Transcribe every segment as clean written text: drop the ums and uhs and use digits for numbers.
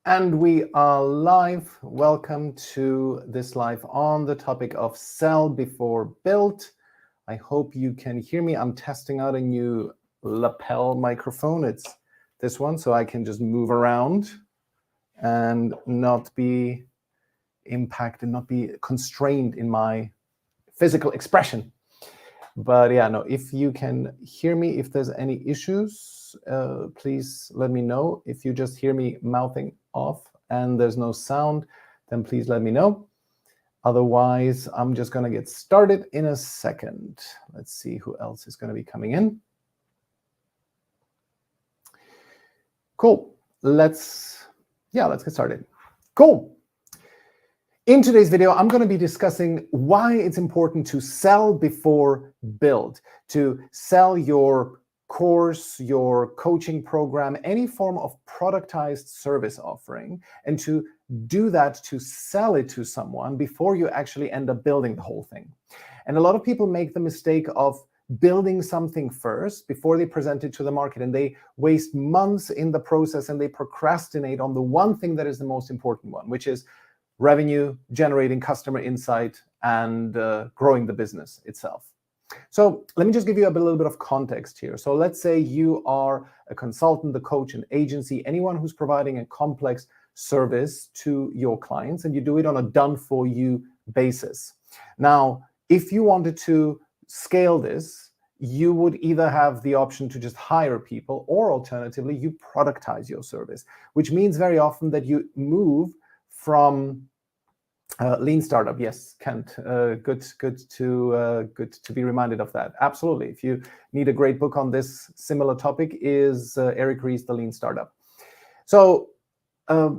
And we are live. Welcome to this live on the topic of sell before build. I hope you can hear me. I'm testing out a new lapel microphone. It's this one, so I can just move around and not be impacted, not be constrained in my physical expression. But yeah, no, if you can hear me, if there's any issues, please let me know. If you just hear me mouthing off and there's no sound, then please let me know. Otherwise, I'm just going to get started in a second. Let's see who else is going to be coming in. Cool. Let's get started. Cool. In today's video, I'm going to be discussing why it's important to sell before build, to sell your course, your coaching program, any form of productized service offering, and to do that, to sell it to someone before you actually end up building the whole thing. And a lot of people make the mistake of building something first before they present it to the market, and they waste months in the process and they procrastinate on the one thing that is the most important one, which is revenue, generating customer insight, and growing the business itself. So let me just give you a little bit of context here. So let's say you are a consultant, a coach, an agency, anyone who's providing a complex service to your clients, and you do it on a done-for-you basis. Now, if you wanted to scale this, you would either have the option to just hire people, or alternatively, you productize your service, which means very often that you move from lean startup. Yes, Kent, good to be reminded of that. Absolutely. If you need a great book on this similar topic, is Eric Ries, The Lean Startup. So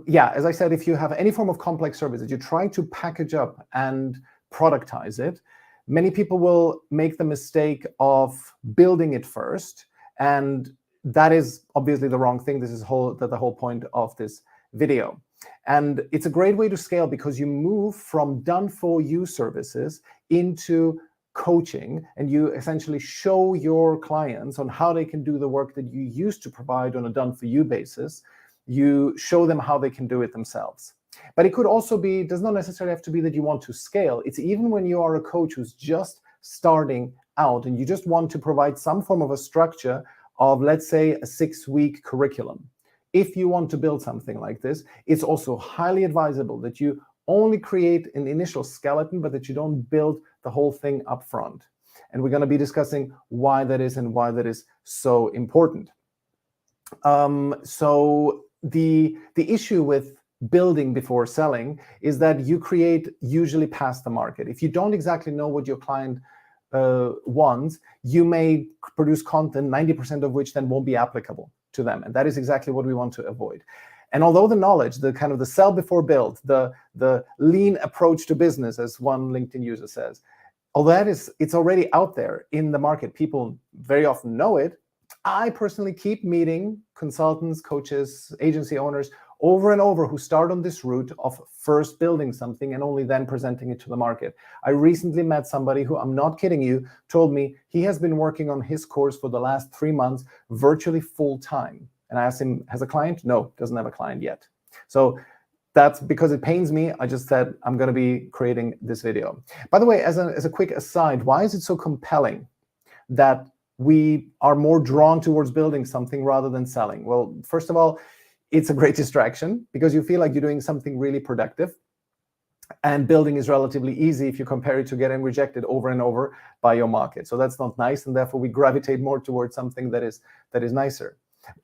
yeah, as I said, if you have any form of complex service that you're trying to package up and productize it, many people will make the mistake of building it first, and that is obviously the wrong thing. This is the whole point of this video. And it's a great way to scale because you move from done-for-you services into coaching, and you essentially show your clients on how they can do the work that you used to provide on a done-for-you basis. You show them how they can do it themselves. But it could also be, does not necessarily have to be that you want to scale. It's even when you are a coach who's just starting out and you just want to provide some form of a structure of, let's say, a 6-week curriculum. If you want to build something like this, it's also highly advisable that you only create an initial skeleton, but that you don't build the whole thing up front. And we're going to be discussing why that is and why that is so important. So the issue with building before selling is that you create usually past the market. If you don't exactly know what your client wants, you may produce content, 90% of which then won't be applicable to them. And that is exactly what we want to avoid. And although the knowledge, the kind of the sell before build, the lean approach to business, as one LinkedIn user says, although it's already out there in the market, people very often know it. I personally keep meeting consultants, coaches, agency owners over and over who start on this route of first building something and only then presenting it to the market. I recently met somebody who, I'm not kidding you, told me he has been working on his course for the last 3 months, virtually full time. And I asked him, has a client? No, doesn't have a client yet. So that's because it pains me. I just said, I'm going to be creating this video. By the way, as a quick aside, why is it so compelling that we are more drawn towards building something rather than selling? Well, first of all, it's a great distraction because you feel like you're doing something really productive, and building is relatively easy if you compare it to getting rejected over and over by your market. So that's not nice, and therefore we gravitate more towards something that is nicer.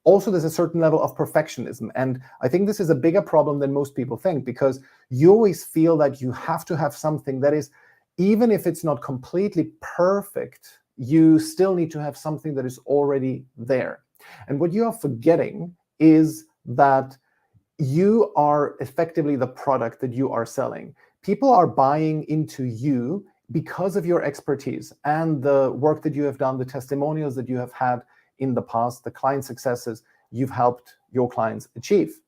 Also, there's a certain level of perfectionism, and I think this is a bigger problem than most people think, because you always feel that you have to have something that is, even if it's not completely perfect, you still need to have something that is already there. And what you are forgetting is that you are effectively the product that you are selling. People are buying into you because of your expertise and the work that you have done, the testimonials that you have had in the past, the client successes you've helped your clients achieve.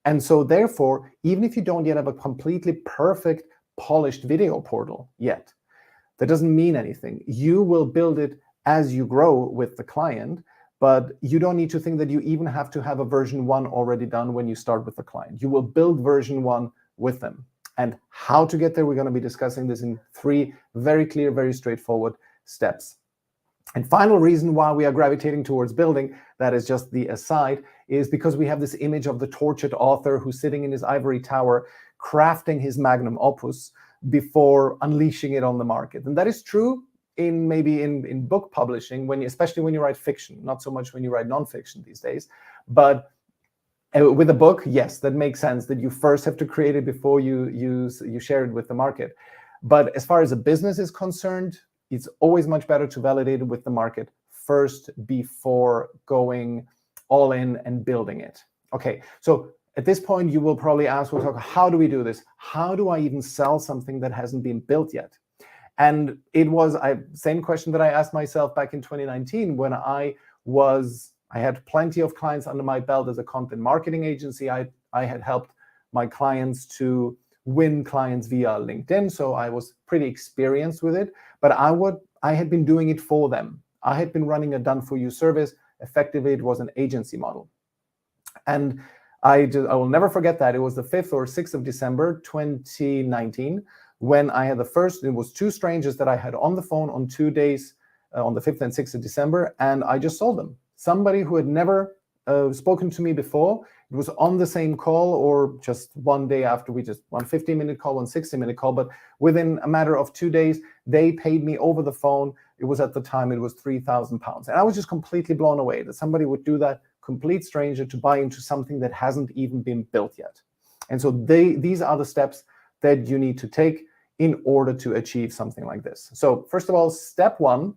And so therefore, even if you don't yet have a completely perfect, polished video portal yet, that doesn't mean anything. You will build it as you grow with the client, but you don't need to think that you even have to have a version 1 already done when you start with the client. You will build version 1 with them. And how to get there, we're going to be discussing this in 3 very clear, very straightforward steps. And final reason why we are gravitating towards building, that is just the aside, is because we have this image of the tortured author who's sitting in his ivory tower, crafting his magnum opus before unleashing it on the market. And that is true in maybe in book publishing, especially when you write fiction, not so much when you write nonfiction these days. But with a book, yes, that makes sense that you first have to create it before you share it with the market. But as far as a business is concerned, it's always much better to validate it with the market first before going all in and building it. Okay, so at this point, you will probably ask, how do we do this? How do I even sell something that hasn't been built yet? And it was same question that I asked myself back in 2019 when I had plenty of clients under my belt as a content marketing agency. I had helped my clients to win clients via LinkedIn, so I was pretty experienced with it. But I had been doing it for them. I had been running a done-for-you service. Effectively, it was an agency model. And I will never forget that. It was the 5th or 6th of December, 2019, when I had it was 2 strangers that I had on the phone on 2 days, on the 5th and 6th of December, and I just sold them. Somebody who had never spoken to me before. It was on the same call, or just one day after, one 15-minute call, one 60-minute call, but within a matter of 2 days, they paid me over the phone. It was at the time, it was £3,000. And I was just completely blown away that somebody would do that, complete stranger, to buy into something that hasn't even been built yet. And so these are the steps that you need to take in order to achieve something like this. So first of all, step 1,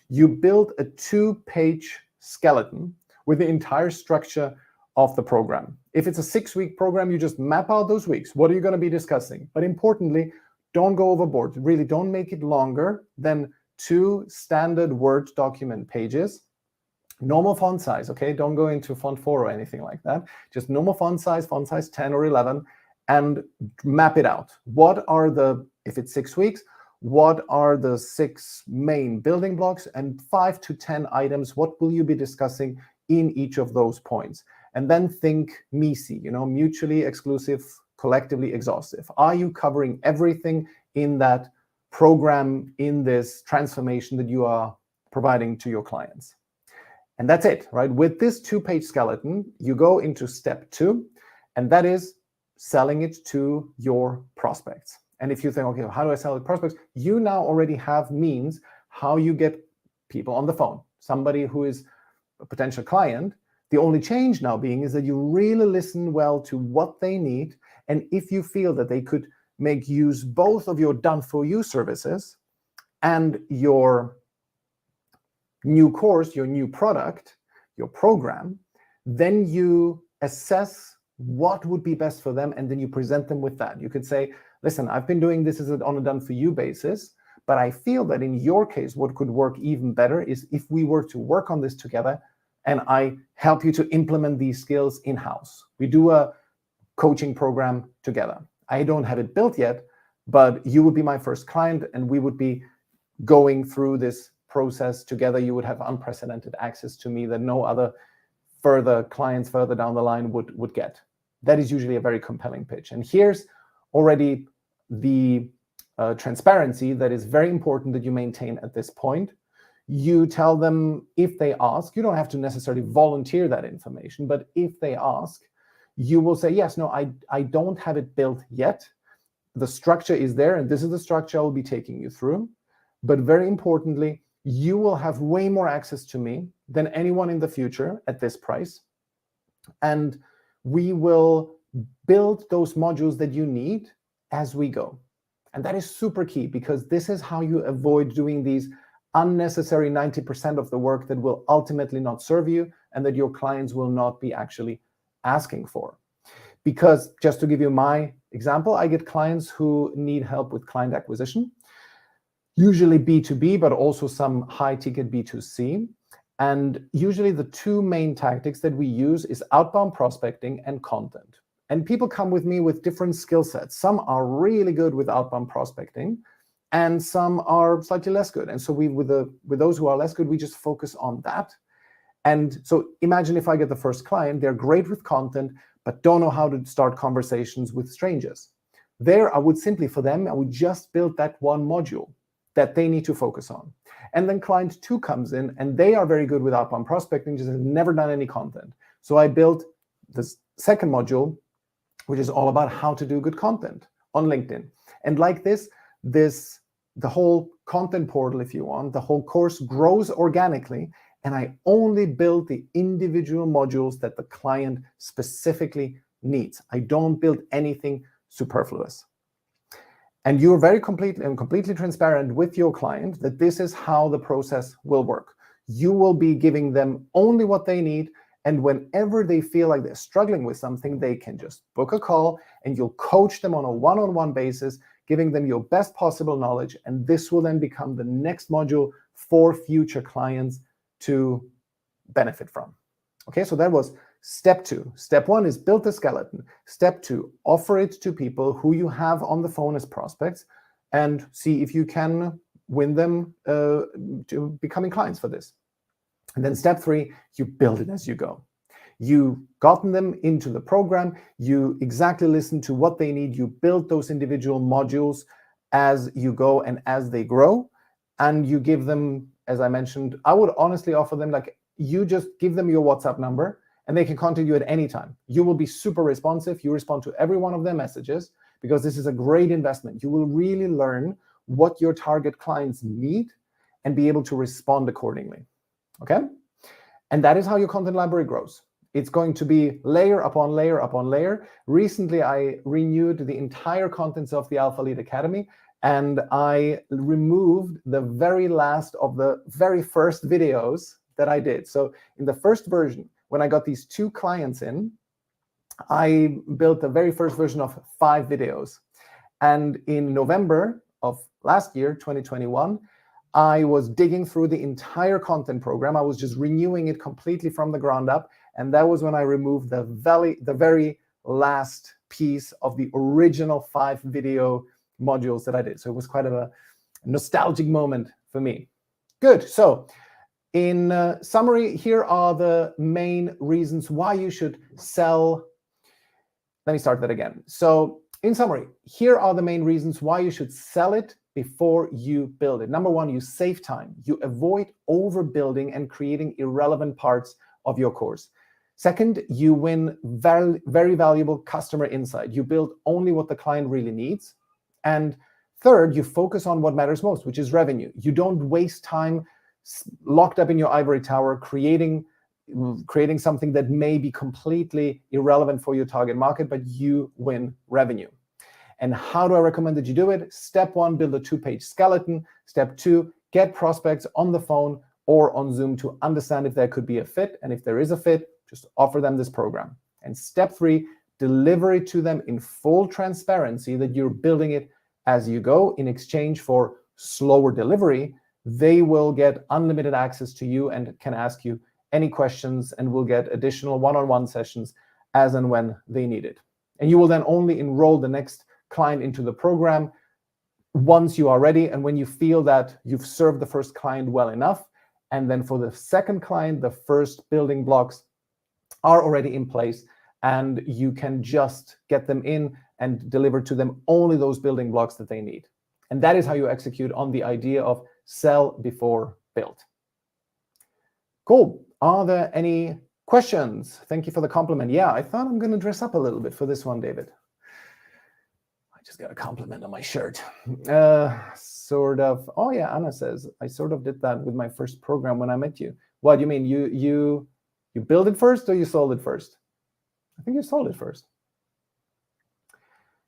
you build a 2-page skeleton with the entire structure of the program. If it's a 6-week program, you just map out those weeks. What are you going to be discussing? But importantly, don't go overboard. Really, don't make it longer than 2 standard Word document pages. Normal font size, okay? Don't go into font 4 or anything like that. Just normal font size 10 or 11, and map it out. If it's 6 weeks, what are the 6 main building blocks, and 5 to 10 items? What will you be discussing in each of those points? And then think MISI, mutually exclusive, collectively exhaustive. Are you covering everything in that program, in this transformation that you are providing to your clients? And that's it, right? With this 2-page skeleton, you go into step 2, and that is selling it to your prospects. And if you think, okay, how do I sell it to prospects? You now already have means how you get people on the phone. Somebody who is a potential client, the only change now being is that you really listen well to what they need. And if you feel that they could make use both of your done-for-you services and your new course, your new product, your program, then you assess what would be best for them, and then you present them with that. You could say, listen, I've been doing this on a done-for-you basis, but I feel that in your case, what could work even better is if we were to work on this together, and I help you to implement these skills in-house. We do a coaching program together. I don't have it built yet, but you would be my first client, and we would be going through this process together. You would have unprecedented access to me that no other further clients further down the line would get. That is usually a very compelling pitch. And here's already the transparency that is very important that you maintain at this point. You tell them, if they ask, you don't have to necessarily volunteer that information, but if they ask, you will say, yes, no, I don't have it built yet. The structure is there, and this is the structure I will be taking you through. But very importantly, you will have way more access to me than anyone in the future at this price. And we will build those modules that you need as we go. And that is super key, because this is how you avoid doing these unnecessary 90% of the work that will ultimately not serve you and that your clients will not be actually asking for. Because just to give you my example, I get clients who need help with client acquisition, usually B2B, but also some high-ticket B2C. And usually the 2 main tactics that we use is outbound prospecting and content. And people come with me with different skill sets. Some are really good with outbound prospecting, and some are slightly less good. And so with those who are less good, we just focus on that. And so imagine if I get the first client, they're great with content, but don't know how to start conversations with strangers. There, I would simply, for them, I would just build that one module that they need to focus on. And then client 2 comes in, and they are very good with outbound prospecting, just have never done any content. So I built this second module, which is all about how to do good content on LinkedIn. And like this, the whole content portal, if you want, the whole course grows organically, and I only build the individual modules that the client specifically needs. I don't build anything superfluous. And you're very completely transparent with your client that this is how the process will work. You will be giving them only what they need, and whenever they feel like they're struggling with something, they can just book a call, and you'll coach them on a one-on-one basis, giving them your best possible knowledge, and this will then become the next module for future clients to benefit from. Okay, so that was step 2. Step 1 is build the skeleton. Step 2, offer it to people who you have on the phone as prospects and see if you can win them to becoming clients for this. And then step 3, you build it as you go. You've gotten them into the program, you exactly listen to what they need, you build those individual modules as you go and as they grow, and you give them, as I mentioned, I would honestly offer them, like, you just give them your WhatsApp number and they can contact you at any time. You will be super responsive. You respond to every one of their messages because this is a great investment. You will really learn what your target clients need and be able to respond accordingly. Okay? And that is how your content library grows. It's going to be layer upon layer upon layer. Recently, I renewed the entire contents of the Alpha Lead Academy, and I removed the very last of the very first videos that I did. So in the first version, when I got these 2 clients in, I built the very first version of 5 videos. And in November of last year, 2021, I was digging through the entire content program. I was just renewing it completely from the ground up. And that was when I removed the very last piece of the original 5 video modules that I did. So it was quite a nostalgic moment for me. Good. So in summary, here are the main reasons why you should sell. Let me start that again. So in summary, here are the main reasons why you should sell it before you build it. Number 1, you save time. You avoid overbuilding and creating irrelevant parts of your course. Second, you win very, very valuable customer insight. You build only what the client really needs. And third, you focus on what matters most, which is revenue. You don't waste time locked up in your ivory tower creating something that may be completely irrelevant for your target market, but you win revenue. And how do I recommend that you do it? Step 1, build a 2-page skeleton. Step 2, get prospects on the phone or on Zoom to understand if there could be a fit. And if there is a fit, just offer them this program. And step 3, deliver it to them in full transparency that you're building it as you go. In exchange for slower delivery, they will get unlimited access to you and can ask you any questions and will get additional one-on-one sessions as and when they need it. And you will then only enroll the next client into the program once you are ready and when you feel that you've served the first client well enough. And then for the second client, the first building blocks are already in place and you can just get them in and deliver to them only those building blocks that they need. And that is how you execute on the idea of sell before build. Cool. Are there any questions? Thank you for the compliment. Yeah, I thought I'm going to dress up a little bit for this one, David. I just got a compliment on my shirt. Sort of. Oh yeah, Anna says, I sort of did that with my first program when I met you. What do you mean? You built it first or you sold it first? I think you sold it first.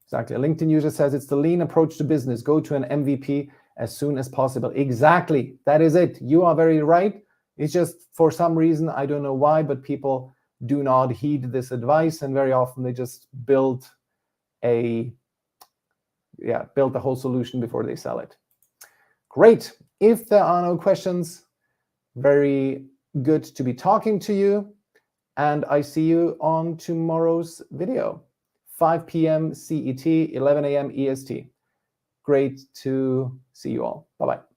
Exactly. A LinkedIn user says it's the lean approach to business. Go to an MVP as soon as possible. Exactly. That is it. You are very right. It's just for some reason, I don't know why, but people do not heed this advice. And very often they just build the whole solution before they sell it. Great. If there are no questions, very good to be talking to you. And I see you on tomorrow's video, 5 p.m. CET, 11 a.m. EST. Great to see you all. Bye-bye.